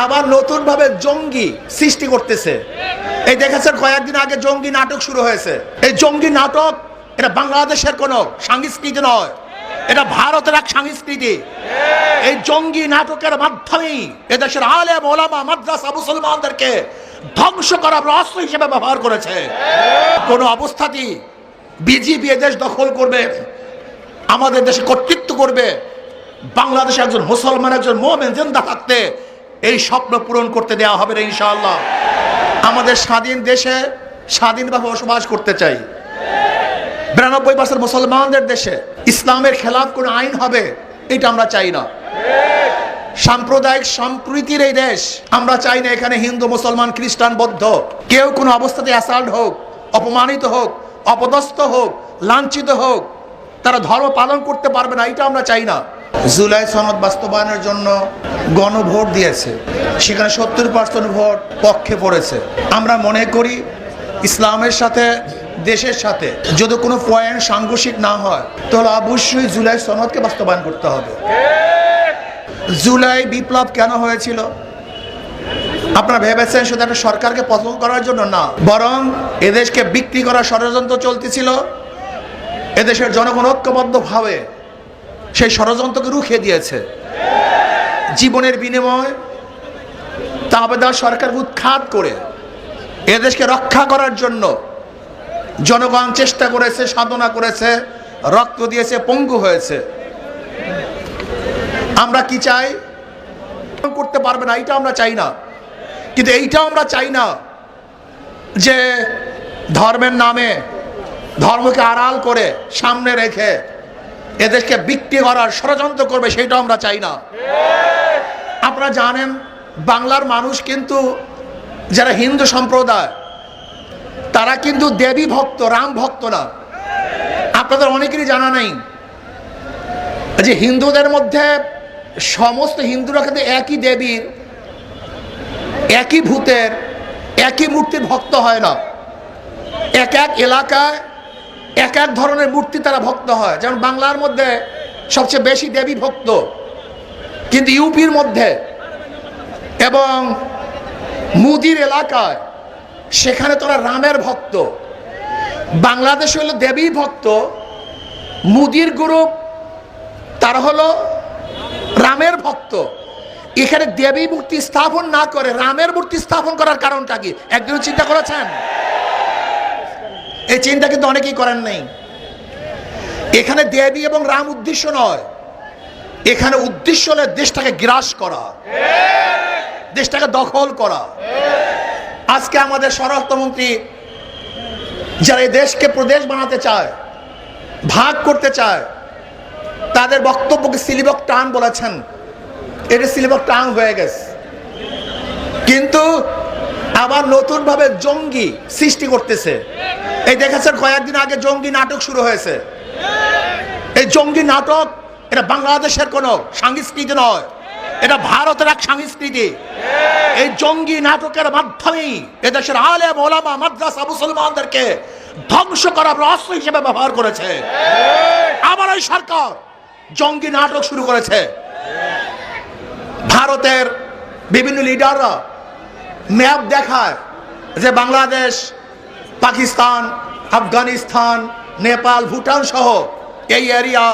আবার নতুন ভাবে জঙ্গি সৃষ্টি করতেছে। এই দেখেছেন কয়েকদিন আগে জঙ্গি নাটক শুরু হয়েছে। এই জঙ্গি নাটক এটা বাংলাদেশের কোনো সংস্কৃতি নয়, এটা ভারতের এক সংস্কৃতি। এই জঙ্গি নাটকের মাধ্যমেই এদেশের আলেম ওলামা মাদ্রাসা মুসলমানদেরকে ধ্বংস করার অস্ত্র হিসেবে ব্যবহার করেছে। কোনো অবস্থাতেই বিজেপি এদেশ দখল করবে, আমাদের দেশে কর্তৃত্ব করবে, বাংলাদেশে একজন মুসলমান একজন মুমিন জিন্দা থাকতে এই স্বপ্ন পূরণ করতে দেওয়া হবে না ইনশাআল্লাহ। আমাদের স্বাধীন দেশে স্বাধীনভাবে বসবাস করতে চাই। 92% মুসলমানদের দেশে ইসলামের খেলাফ কোন আইন হবে এটা আমরা চাই না। সাম্প্রদায়িক সম্প্রীতির এই দেশ আমরা চাই না এখানে হিন্দু মুসলমান খ্রিস্টান বৌদ্ধ কেউ কোনো অবস্থাতে অ্যাসাল্ট হোক, অপমানিত হোক, অপদস্থ হোক, লাঞ্ছিত হোক, তারা ধর্ম পালন করতে পারবে না, এটা আমরা চাই না। জুলাই সনদ বাস্তবায়নের জন্য গণভোট দিয়েছে, সেখানে 70% ভোট পক্ষে পড়েছে। আমরা মনে করি ইসলামের সাথে দেশের সাথে যদি কোনো পয়েন্ট সাংঘর্ষিক না হয় তাহলে অবশ্যই জুলাই সনদকে বাস্তবায়ন করতে হবে। জুলাই বিপ্লব কেন হয়েছিল? আপনারা ভেবেছেন শুধু একটা সরকারকে পতন করার জন্য না, বরং এদেশকে বিক্রি করার ষড়যন্ত্র চলতেছিল। এদেশের জনগণ ঐক্যবদ্ধভাবে সেই ষড়যন্ত্রকে রুখে দিয়েছে। জীবনের বিনিময় তাবেদার সরকারকে উৎখাত করে এদেশকে রক্ষা করার জন্য জনগণ চেষ্টা করেছে, সাধনা করেছে, রক্ত দিয়েছে, পঙ্গু হয়েছে। আমরা কি চাই? করতে পারবে না, এইটা আমরা চাই না। কিন্তু এইটাও আমরা চাই না যে ধর্মের নামে ধর্মকে আড়াল করে সামনে রেখে এদেশকে বিক্রি করার ষড়যন্ত্র করবে, সেটাও আমরা চাই না। আপনারা জানেন বাংলার মানুষ কিন্তু যারা হিন্দু সম্প্রদায় তারা কিন্তু দেবী ভক্ত, রাম ভক্ত না। আপনাদের অনেকেরই জানা নেই যে হিন্দুদের মধ্যে সমস্ত হিন্দুরা কিন্তু একই দেবীর, একই ভূতের, একই মূর্তির ভক্ত হয় না। এক এক এলাকায় এক এক ধরনের মূর্তি তারা ভক্ত হয়। যেমন বাংলার মধ্যে সবচেয়ে বেশি দেবী ভক্ত, কিন্তু ইউপির মধ্যে এবং মুদির এলাকায় সেখানে তোরা রামের ভক্ত। বাংলাদেশ হলো দেবী ভক্ত, মুদির গ্রুপ তারা হলো রামের ভক্ত। এখানে দেবী মূর্তি স্থাপন না করে রামের মূর্তি স্থাপন করার কারণটা কি একদিন চিন্তা করেছেন? এই চিন্তা কিন্তু অনেকেই করেন নাই। এখানে দেবী এবং রাম উদ্দেশ্য নয়, এখানে উদ্দেশ্য হলো দেশটাকে গ্রাস করা, দেশটাকে দখল করা। আজকে আমাদের স্বরাষ্ট্রমন্ত্রী যারা এই দেশকে প্রদেশ বানাতে চায়, ভাগ করতে চায়, তাদের বক্তব্যকে সিলিবক টান বলেছেন। এটা সিলিবক টান হয়ে গেছে, কিন্তু আবার নতুন ভাবে জঙ্গি সৃষ্টি করতেছে। এই দেখেছেন কয়েকদিন আগে জঙ্গি নাটক শুরু হয়েছে। এই জঙ্গি নাটক এটা বাংলাদেশের কোনো সংস্কৃতি নয়, এটা ভারতের এক সংস্কৃতি। এই জঙ্গি নাটকের মাধ্যমেই এদেশের আলেম ওলামা মাদ্রাসা মুসলমানদেরকে ধ্বংস করার অস্ত্র হিসেবে ব্যবহার করেছে। আবার এই সরকার জঙ্গি নাটক শুরু করেছে। ভারতের বিভিন্ন লিডাররা ম্যাপ দেখায় যে বাংলাদেশ, পাকিস্তান, আফগানিস্তান, নেপাল, ভুটান সহ এই এরিয়া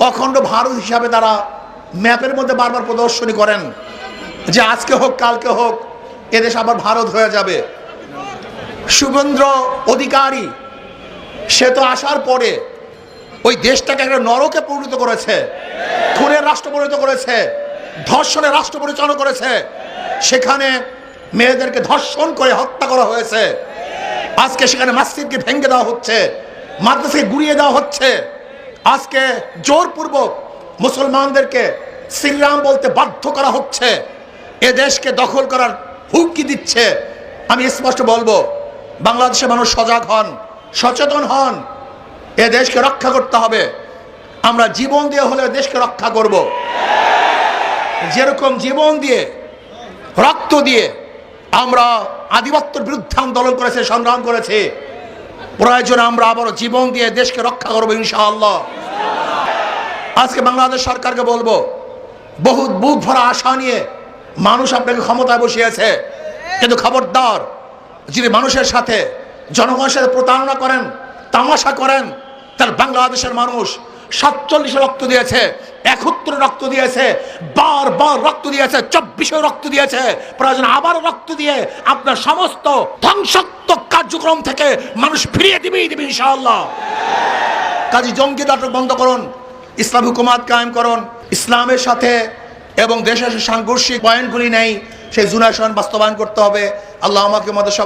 অখণ্ড ভারত হিসাবে তারা ম্যাপের মধ্যে বারবার প্রদর্শনী করেন যে আজকে হোক কালকে হোক এদেশ আবার ভারত হয়ে যাবে। শুভেন্দ্র অধিকারী সে তো আসার পরে ওই দেশটাকে একটা নরকে পরিণত করেছে, খুনের রাষ্ট্র পরিণত করেছে, ধর্ষণের রাষ্ট্র পরিচালনা করেছে। সেখানে মেয়েদেরকে ধর্ষণ করে হত্যা করা হয়েছে। আজকে সেখানে মসজিদকে ভেঙে দেওয়া হচ্ছে, মাদ্রাসাকে গুড়িয়ে দেওয়া হচ্ছে। আজকে জোরপূর্বক মুসলমানদেরকে শ্রীরাম বলতে বাধ্য করা হচ্ছে। এ দেশকে দখল করার হুমকি দিচ্ছে। আমি স্পষ্ট বলবো, বাংলাদেশের মানুষ সজাগ হন, সচেতন হন। এ দেশকে রক্ষা করতে হবে। আমরা জীবন দিয়ে হলে দেশকে রক্ষা করব। যেরকম জীবন দিয়ে, রক্ত দিয়ে আমরা আধিপত্যের বিরুদ্ধে আন্দোলন করেছি, সংগ্রাম করেছি, প্রয়োজনে আমরা আবারও জীবন দিয়ে দেশকে রক্ষা করবো ইনশাআল্লাহ। আজকে বাংলাদেশ সরকারকে বলবো, বহুত বুক ভরা আশা নিয়ে মানুষ আপনাকে ক্ষমতায় বসিয়েছে, কিন্তু খবরদার, যিনি মানুষের সাথে, জনগণের সাথে প্রতারণা করেন, তামাশা করেন, তার বাংলাদেশের মানুষ 47 রক্ত দিয়েছে, 71 রক্ত দিয়েছে, বারবার রক্ত দিয়েছে, 24 রক্ত দিয়েছে, প্রয়োজন আবার রক্ত দিয়ে আপনার সমস্ত ধ্বংসাত্মক কার্যক্রম থেকে মানুষ ফিরিয়ে দিবেই দিবে ইনশাআল্লাহ। কাজী জঙ্গি নাটক বন্ধ করুন, ইসলাম হুকুমাত কায়েম করুন, ইসলামের সাথে এবং দেশের সাংঘর্ষিক পয়েন্টগুলি নেই সেই জুনায়শন বাস্তবায়ন করতে হবে। আল্লাহ আমাকে মধ্যে সবাই